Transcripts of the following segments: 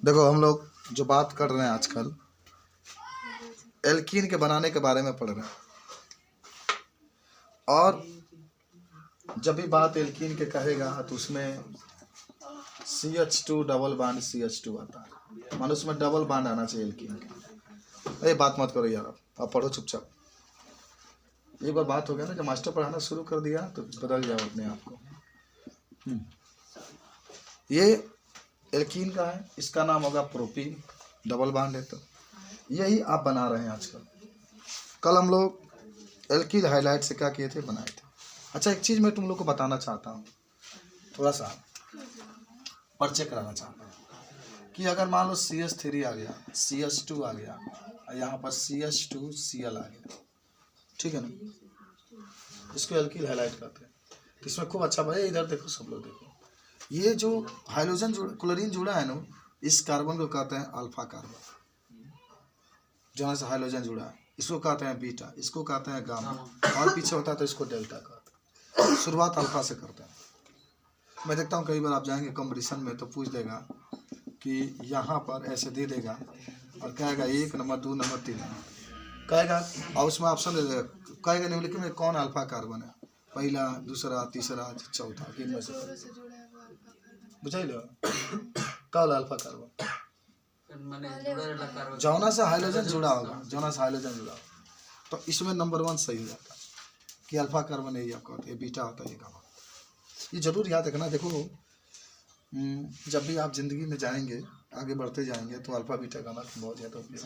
देखो हम लोग जो बात कर रहे हैं आजकल एल्कीन के बनाने के बारे में पढ़ रहे हैं, और जब भी बात एल्कीन के कहेगा तो उसमें CH2 डबल बॉन्ड CH2 आता है, मानो उसमें डबल बॉन्ड आना चाहिए एल्कीन का। अरे बात मत करो यार, आप पढ़ो चुपचाप। एक बार बात हो गया ना, जब मास्टर पढ़ाना शुरू कर दिया तो बदल जाओ अपने आप को। ये एल्कीन का है, इसका नाम होगा प्रोपीन, डबल बॉन्ड है। तो यही आप बना रहे हैं आजकल। कल हम लोग एल्कीन हाइलाइट से क्या किए थे, बनाए थे। अच्छा, एक चीज़ मैं तुम लोग को बताना चाहता हूँ, थोड़ा सा परिचय कराना चाहता हूँ कि अगर मान लो CH3 आ गया, CH2 आ गया, यहाँ पर CH2Cl आ गया, ठीक है ना, इसको एल्कीन हाइलाइट करते हैं। तो इसमें खूब अच्छा भाई, इधर देखो सब लोग देखो, ये जो हाइड्रोजन क्लोरीन जुड़ा है ना, इस कार्बन को कहते हैं अल्फा कार्बन, जहाँ से हाइड्रोजन जुड़ा है, इसको कहते हैं बीटा, इसको कहते हैं गामा, और पीछे होता है तो इसको डेल्टा कहते हैं। शुरुआत अल्फा से करते हैं। मैं देखता हूँ कई बार आप जाएंगे कंपटीशन में तो पूछ देगा कि यहाँ पर ऐसे दे देगा और कहेगा 1 नंबर 2 नंबर 3 नंबर कहेगा, और उसमें ऑप्शन दे देगा, कहेगा निम्नलिखित में कौन अल्फा कार्बन है, पहला, दूसरा, तीसरा, चौथा, किन में से बुझाइल कल अल्फा कार्बन जौना से हाइड्रोजन जुड़ा होगा, जौना से हाइड्रोजन जुड़ा होगा, तो इसमें नंबर 1 सही हो जाता है कि अल्फा कार्बन है, ये आपका ये बीटा होता है, ये गामा। ये जरूर याद रखना। देखो जब भी आप जिंदगी में जाएंगे, आगे बढ़ते जाएंगे, तो अल्फा बीटा गामा की बहुत ज़्यादा उपयोग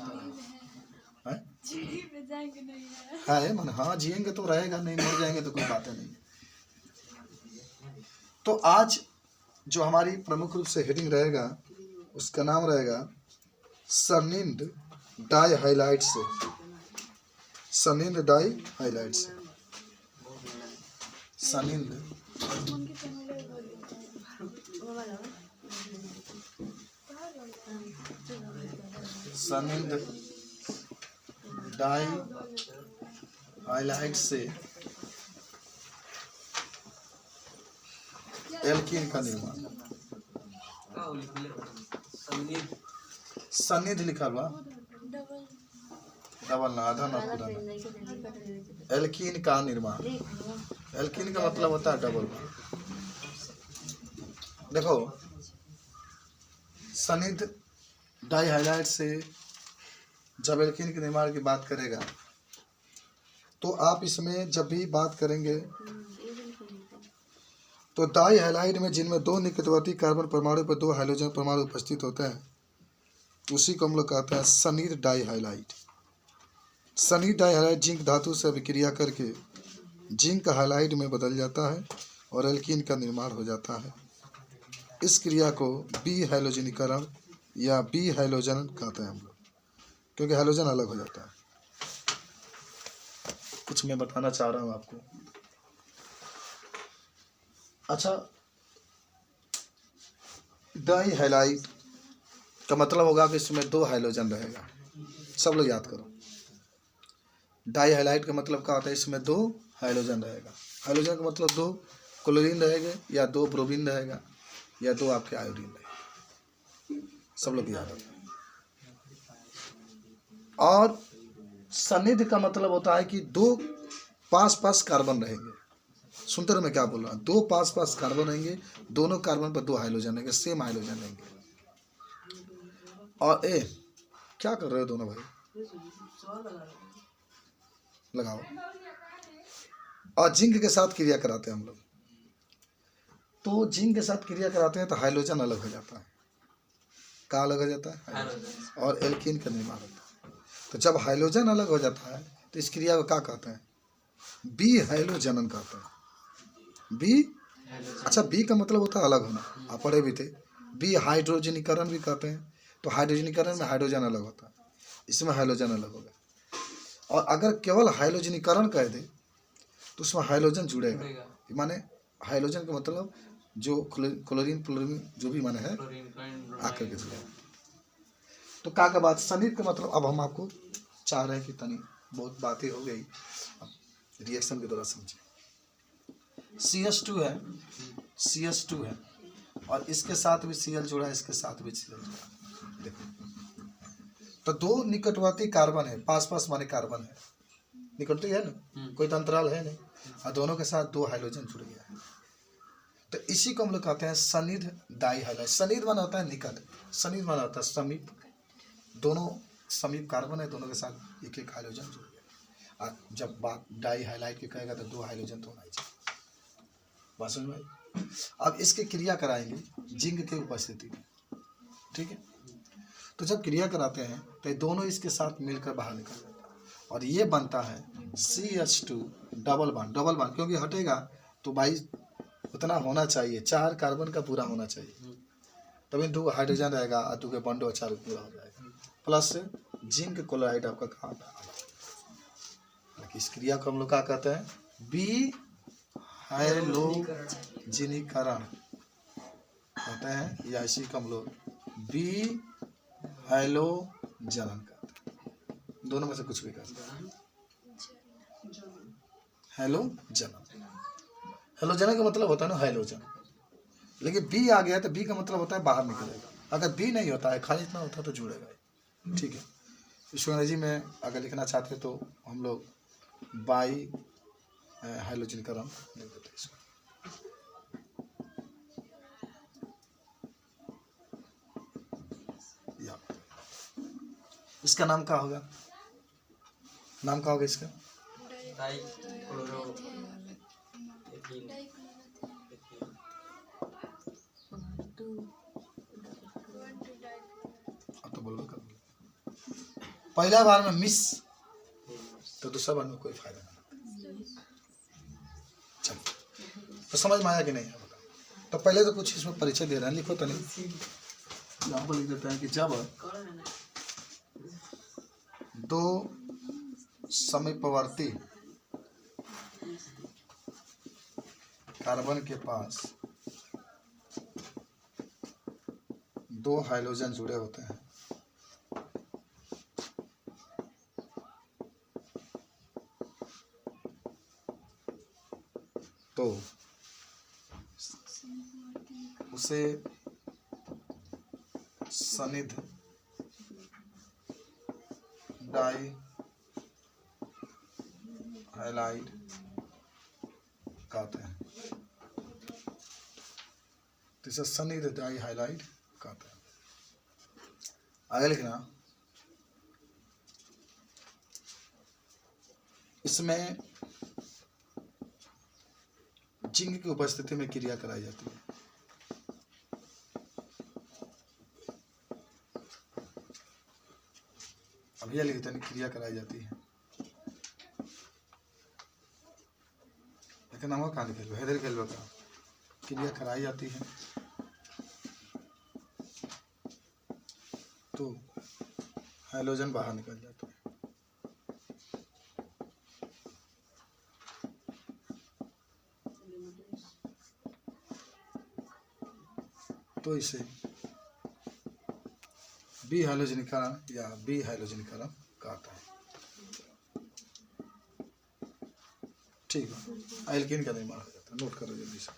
है मन। हाँ, जिएंगे तो रहेगा, नहीं मर जाएंगे तो कोई बात नहीं। तो आज जो हमारी प्रमुख रूप से हेडिंग रहेगा, उसका नाम रहेगा सनिंड डाई हाइलाइट से, सनिंड डाई हाइलाइट से, सनिंड सनिंड डाई हाइलाइट से एल्कीन का निर्माण। सनिध लिखा हुआ, डबल ना, आधा ना, पूरा ना। एल्कीन का निर्माण, एल्कीन का मतलब होता है डबल। देखो सनिध डाई हाइलाइट से जब एल्कीन के निर्माण की बात करेगा, तो आप इसमें जब भी बात करेंगे तो डाई हाइलाइट में जिनमें 2 निकटवर्ती कार्बन परमाणु पर 2 हाइड्रोजन परमाणु उपस्थित होते हैं, उसी को हम लोग कहते हैं सनीध डाई हाइलाइट। सनीध डाई हाइलाइट जिंक धातु से अभिक्रिया करके जिंक हाइलाइट में बदल जाता है और एल्कीन का निर्माण हो जाता है। इस क्रिया को बी हाइलोजनीकरण या बी हाइलोजन कहते हैं हम लोग, क्योंकि हाइलोजन अलग हो जाता है। कुछ मैं बताना चाह रहा हूँ आपको। अच्छा, डाई हाइलाइट का मतलब होगा कि इसमें 2 हाइड्रोजन रहेगा। सब लोग याद करो, डाई हाइलाइट का मतलब क्या होता है, इसमें 2 हाइड्रोजन रहेगा। हाइड्रोजन का मतलब 2 क्लोरीन रहेंगे, या 2 ब्रोमीन रहेगा, या 2 आपके आयोडीन रहेगा। सब लोग याद रखें। और सनिध का मतलब होता है कि 2 पास पास कार्बन रहेंगे। सुनते रहो मैं क्या बोल रहा हूँ, 2 पास पास कार्बन रहेंगे, दोनों कार्बन पर 2 हाइड्रोजन रहेंगे, सेम हाइड्रोजन रहेंगे। और क्या कर रहे हो दोनों भाई, लगाओ। और जिंक के साथ क्रिया कराते हैं हम लोग, तो जिंक के साथ क्रिया कराते हैं तो हाइड्रोजन अलग हो जाता है। क्या अलग हो जाता है, और एल्कीन का निर्माण होता है। तो जब हाइड्रोजन अलग हो जाता है तो इस क्रिया को क्या कहते हैं, बी हाइड्रोजनन कहते हैं। बी, अच्छा, बी का मतलब होता है अलग होना, आप पढ़े भी थे। बी हाइड्रोजनीकरण भी कहते हैं। तो हाइड्रोजनीकरण में हाइड्रोजन अलग होता है, इसमें हाइड्रोजन अलग होगा। और अगर केवल हाइड्रोजनीकरण कह दे तो उसमें हाइड्रोजन जुड़ेगा, माने हाइड्रोजन का मतलब जो क्लोरीन फ्लोरीन जो भी माने है आकर के जुड़ेगा। तो क्या का बात, सनिध का मतलब अब हम आपको चाह रहे हैं कि तनी बहुत बातें हो गई, रिएक्शन के द्वारा समझे। CH2 है, CH2 है, और इसके साथ भी Cl जुड़ा है, इसके साथ भी Cl जुड़ा। देखो तो दो निकटवर्ती कार्बन है, पास पास माने कार्बन है, निकटवर्ती है ना, कोई तो अंतराल है नहीं, और दोनों के साथ दो हाइड्रोजन जुड़ गया है। तो इसी को हम लोग कहते हैं सनिध डाई हाइलाइड। सनिध माना होता है निकट, सनिध माना होता है समीप, दोनों समीप कार्बन है, दोनों के साथ एक एक हाइड्रोजन जुड़ गया। और जब बात डाई हाइलाइड की कहेगा तो दो हाइड्रोजन तो होना ही चाहिए। बात समझ में आई? अब इसकी क्रिया कराएंगे जिंक की उपस्थिति में, ठीक है। तो जब क्रिया कराते हैं तो दोनों इसके साथ मिलकर बाहर निकल जाता है और ये बनता है CH2 double bond. Double bond क्योंकि हटेगा तो भाई उतना होना चाहिए, 4 कार्बन का पूरा होना चाहिए, तभी 2 हाइड्रोजन रहेगा और 2 के बॉन्डो 4 पूरा हो जाएगा। प्लस जिंक क्लोराइड आपका काम है। इस क्रिया को हम लोग क्या कहते हैं? बी हैलोजिनीकरण कहते हैं, या इसी को हम लोग बी हैलोजनन कहते हैं। दोनों में से कुछ भी कर सकते हैं। हैलोजनन, हैलोजन का मतलब होता है ना हाइड्रोजन, लेकिन बी आ गया तो बी का मतलब होता है बाहर निकलेगा। अगर बी नहीं होता है, खाली इतना होता है तो जुड़ेगा, ठीक है। इसको अंग्रेजी में अगर लिखना चाहते हैं तो हम लोग बाई हैलोजिनीकरण लिख देते हैं इसको। इसका नाम क्या होगा? नाम क्या होगा इसका? तो बोलो पहला बार में मिस तो दूसरा बार में कोई फायदा नहीं। चलो तो समझ में आया कि नहीं है? बताओ। तो पहले तो कुछ इसमें परिचय दे रहे हैं, लिखो तो नहीं, यहाँ पर लिख देते हैं कि जब दो समीपवर्ती कार्बन के पास दो हाइड्रोजन जुड़े होते हैं तो उसे सनिध डाई हाइलाइड कहते हैं। तो इसे सनिध डाई हाइलाइड कहते हैं। आगे लिखना, इसमें जिंक की उपस्थिति में क्रिया कराई जाती है। अब यह लिखते हैं क्रिया कराई जाती है, लेकिन हम कहाँ लिखे हैदर खेल का क्रिया कराई जाती है तो हाइड्रोजन बाहर निकल जाता है। तो इसे बी हाइड्रोजनीकरण या बी हाइड्रोजनीकरण कहता है, ठीक है। एल्कीन का निर्माण हो जाता है, नोट करो जल्दी से।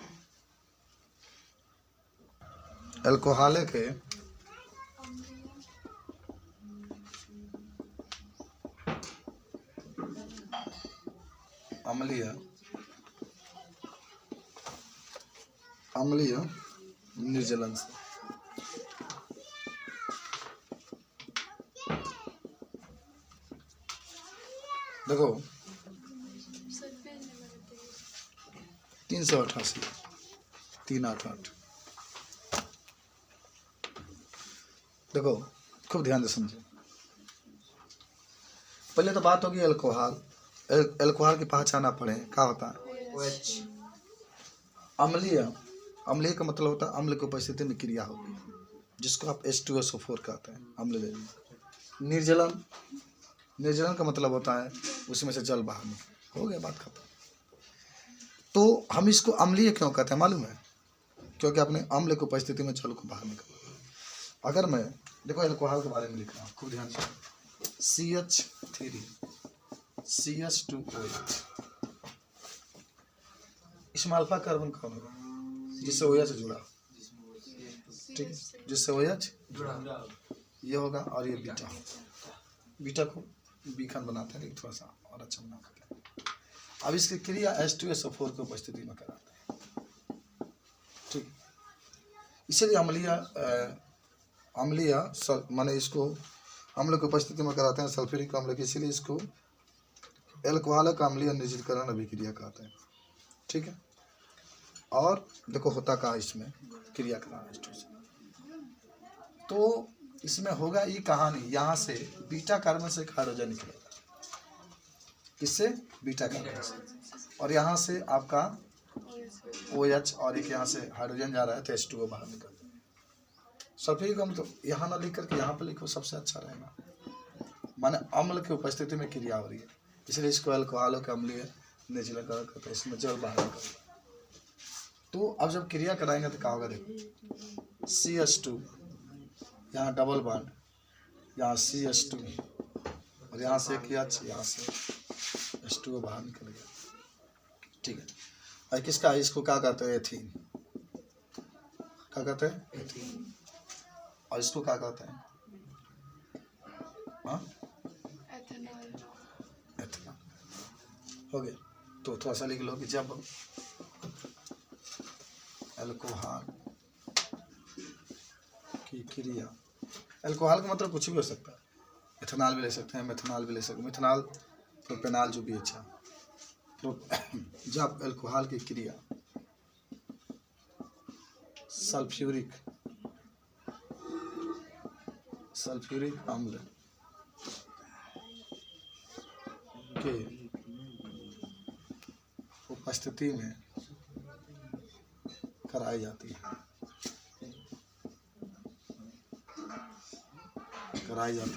अल्कोहल के अम्लीय निर्जलन से देखो 388 388 देखो खूब ध्यान से समझो। पहले तो बात होगी अल्कोहल। अल्कोहल की पहचान आप पढ़े क्या होता है? अम्लीय, अम्लीय का मतलब होता है अम्ल की उपस्थिति में क्रिया होगी, जिसको आप H2SO4 कहते हैं, अम्ल ले लीजिए। निर्जलन, निर्जलन का मतलब होता है उसमें से जल बाहर निकले, हो गया बात खत्म। तो हम इसको अम्लीय क्यों कहते हैं मालूम है? क्योंकि अपने अम्ल की उपस्थिति में जल को बाहर निकल। अगर मैं देखो अल्कोहल के बारे में लिख रहा हूँ, खूब ध्यान से, CH3 CH2OH, इसमें अल्फा कार्बन कौन होगा जिससे OH से जुड़ा? ठीक है, जिससे OH ये होगा और ये बीटा होगा। बीटा को बीखन बनाते हैं, थोड़ा सा और अच्छा बना करके। अब इसकी क्रिया H2SO4 की उपस्थिति में कराते हैं, ठीक। इसीलिए अम्लीय माने इसको अम्ल की उपस्थिति में कराते हैं सल्फ्यूरिक अम्ल की, इसीलिए इसको एल्कोहलिक अम्लीय निर्जलीकरण अभिक्रिया कहते हैं, ठीक है। और देखो होता का इसमें क्रिया कराना H2 तो इसमें होगा ये कहानी, यहाँ से बीटा कार्बन से एक हाइड्रोजन निकलेगा, किससे? बीटा कार्बन से, और यहाँ से आपका OH और एक यहाँ से हाइड्रोजन जा रहा है तो H2O बाहर निकल जाएगा। सल्फ्यूरिक अम्ल तो यहाँ ना लिख करके यहाँ पे लिखो, सबसे अच्छा रहेगा। माने अम्ल की उपस्थिति में क्रिया हो रही है, इसलिए इसको अल्कोहलिक अम्लीय निर्जलीकरण कहते हैं, इसमें जल बाहर निकल। तो अब जब क्रिया कराएंगे तो क्या होगा, देखो CH2 यहाँ डबल बॉन्ड, यहाँ CH2 और यहाँ से एक H, यहाँ से H2O बाहर निकल गया, ठीक है। और किसका, इसको क्या कहते हैं? एथीन। क्या कहते हैं? एथीन। और इसको क्या कहते हैं? हाँ, एथेनॉल। हो गया। तो थोड़ा सा लिख लो कि जब अल्कोहल की क्रिया, अल्कोहल का मतलब कुछ भी हो सकता है, एथेनॉल भी ले सकते हैं, मेथनॉल भी ले सकते हैं, मिथनॉल, प्रोपेनॉल, जो भी अच्छा। तो जब अल्कोहल की क्रिया सल्फ्यूरिक अम्ल के उपस्थिति में कराई जाती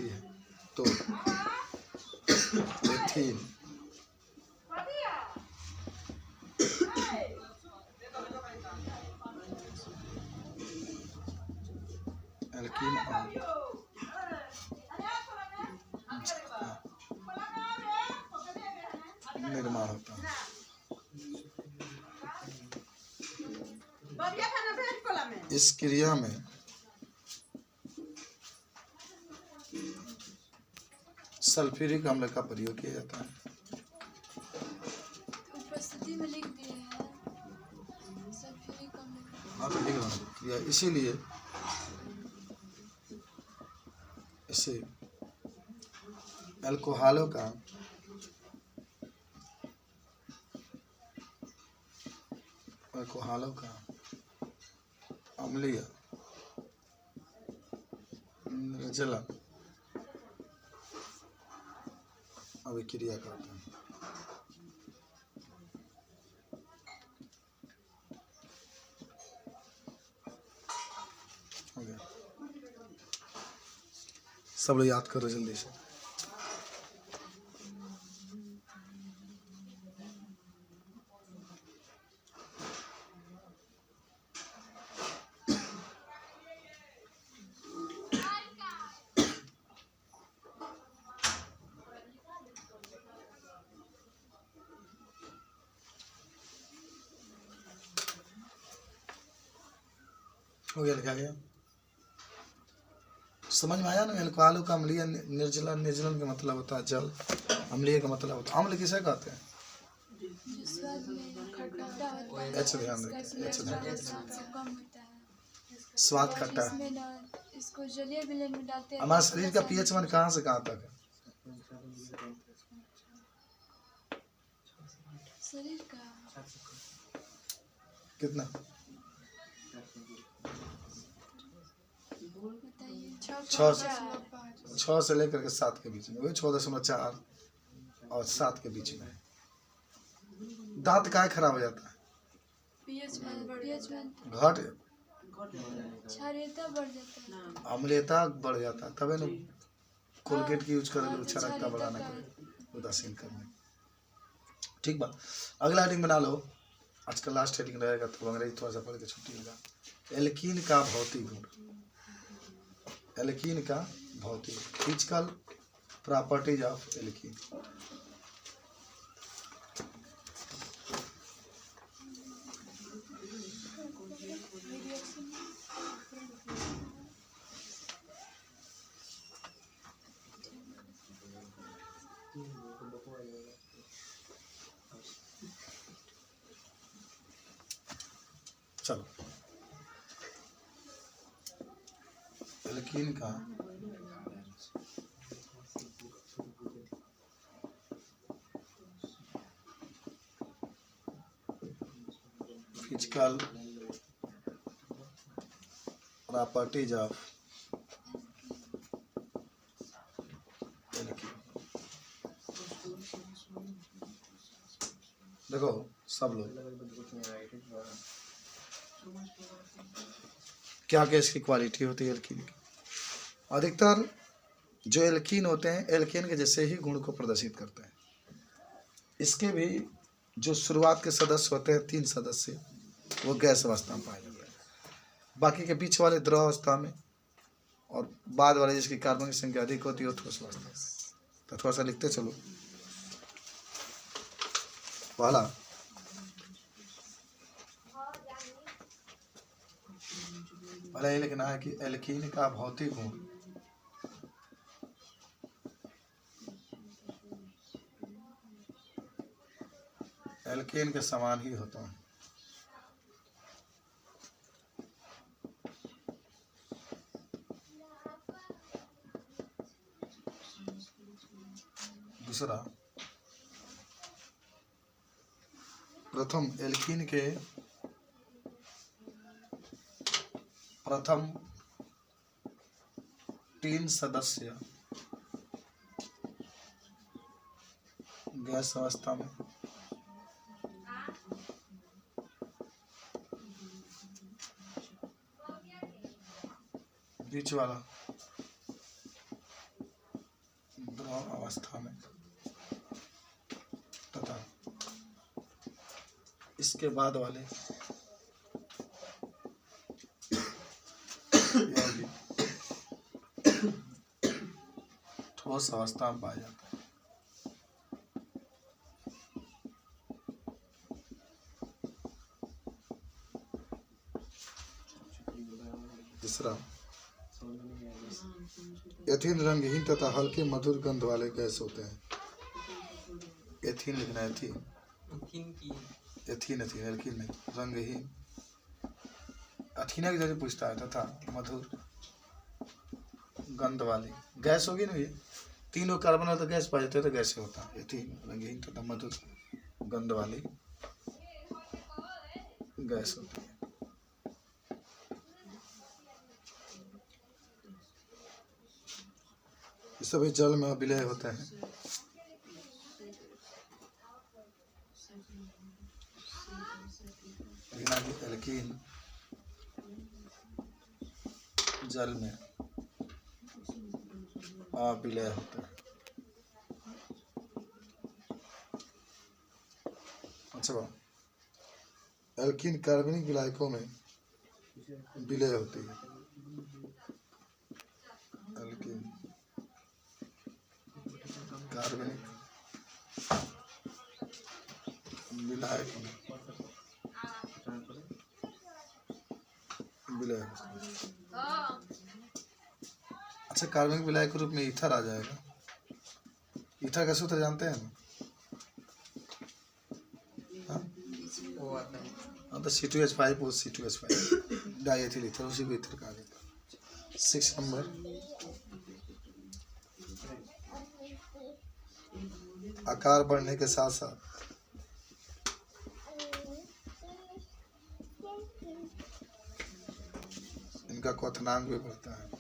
है, तो एथीन एल्कीन और निर्माण होता है। इस क्रिया में सल्फ्यूरिक अम्ल का प्रयोग किया जाता है। उपस्थिति में लिख दिए हैं सल्फ्यूरिक अम्ल। हाँ तो लिख रहा हूँ, इसीलिए इसे अल्कोहलों का अम्लीय निर्जलन अभिक्रिया करते हैं। हो गया, सब लोग याद करो जल्दी से। हो गया, लिखा गया, समझ में आया ना? अल्कोहलों का अम्लीय निर्जलन का मतलब होता है जल, अम्लीय का मतलब होता है अम्ल। किसे कहते हैं? अच्छा ध्यान रखिए, अच्छा ध्यान रखिए, स्वाद खट्टा। इसको जलीय विलयन में डालते हैं। हमारे शरीर का पीएच मान कहाँ से कहाँ तक है? शरीर का कितना? 6 से लेकर के 7 के बीच में, वही 6.4 और 7 के बीच में। दांत काहे खराब हो जाता है? घट क्षारीयता बढ़ जाता है, अम्लीयता बढ़ जाता है, तबे न कोलगेट की यूज करेंगे, क्षारीयता बढ़ाने के, उदासीन करने। ठीक बा, अगला हेडिंग बना लो, आज का लास्ट हेडिंग रहेगा, तो अंग्रेजी थोड़ा सा पढ़ के छुट्टी होगा। एल्कीन का भौतिक गुण, एल्कीन का भौतिक, physical properties of alkene. Alkene का फिजिकल प्रॉपर्टीज ऑफ एल्कीन। देखो सब लोग क्या क्या इसकी क्वालिटी होती है एल्कीन की। अधिकतर जो एल्कीन होते हैं एल्कीन के जैसे ही गुण को प्रदर्शित करते हैं। इसके भी जो शुरुआत के सदस्य होते हैं 3 सदस्य वो गैस अवस्था में पाए जाते हैं। बाकी के बीच वाले द्रव अवस्था में और बाद वाले जिसकी कार्बन की संख्या अधिक होती है वो ठोस अवस्था में। तो थोड़ा सा लिखते चलो। पहला ये लिखना है कि एल्कीन का भौतिक गुण एल्केन के समान ही होता है। दूसरा, प्रथम एल्कीन के प्रथम 3 सदस्य गैस अवस्था में बीच वाला द्रव अवस्था में तथा इसके बाद वाले ठोस अवस्था में पाया जाता है। तीसरा, एथीन रंगहीन तथा हल्के मधुर गंध वाले गैस होते हैं। एथीन लिखना है, एथीन एल्कीन नहीं, रंगहीन अथीना की जगह पूछता है तथा मधुर गंध वाली गैस होगी ना। ये 3 कार्बन वाला तो गैस पाए जाते हैं तो गैस होता है। एथीन रंगहीन तथा मधुर गंध वाली गैस होती है। ये सभी जल में विलय होते हैं। एल्कीन जल में अविलय होता है। अच्छा, एल्कीन कार्बनिक विलायकों में विलय होती है। एल्कीन कार्बनिक विलायक में विलय होता है। अच्छा, कार्बनिक विलायक के रूप में ईथर आ जाएगा। ईथर का सूत्र जानते हैं ना? हाँ, तो C2H5 और C2H5 डाइएथिल ईथर, उसी को ईथर कहा जाता है। 6 नंबर, आकार बढ़ने के साथ साथ इनका क्वथनांक भी बढ़ता है।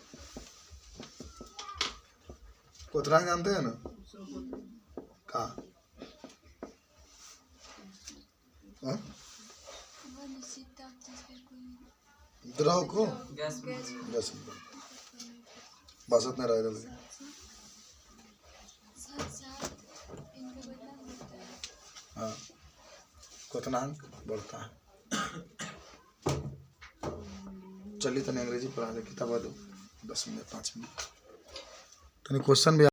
क्वथनांक जानते हैं ना? कहाँ? द्रव को गैस बासत में रहेगा। हाँ, क्वथनांक बढ़ता है। चलिए तने अंग्रेजी पढ़ा दे, किताब दो 10 मिनट 5 मिनट। तने क्वेश्चन भी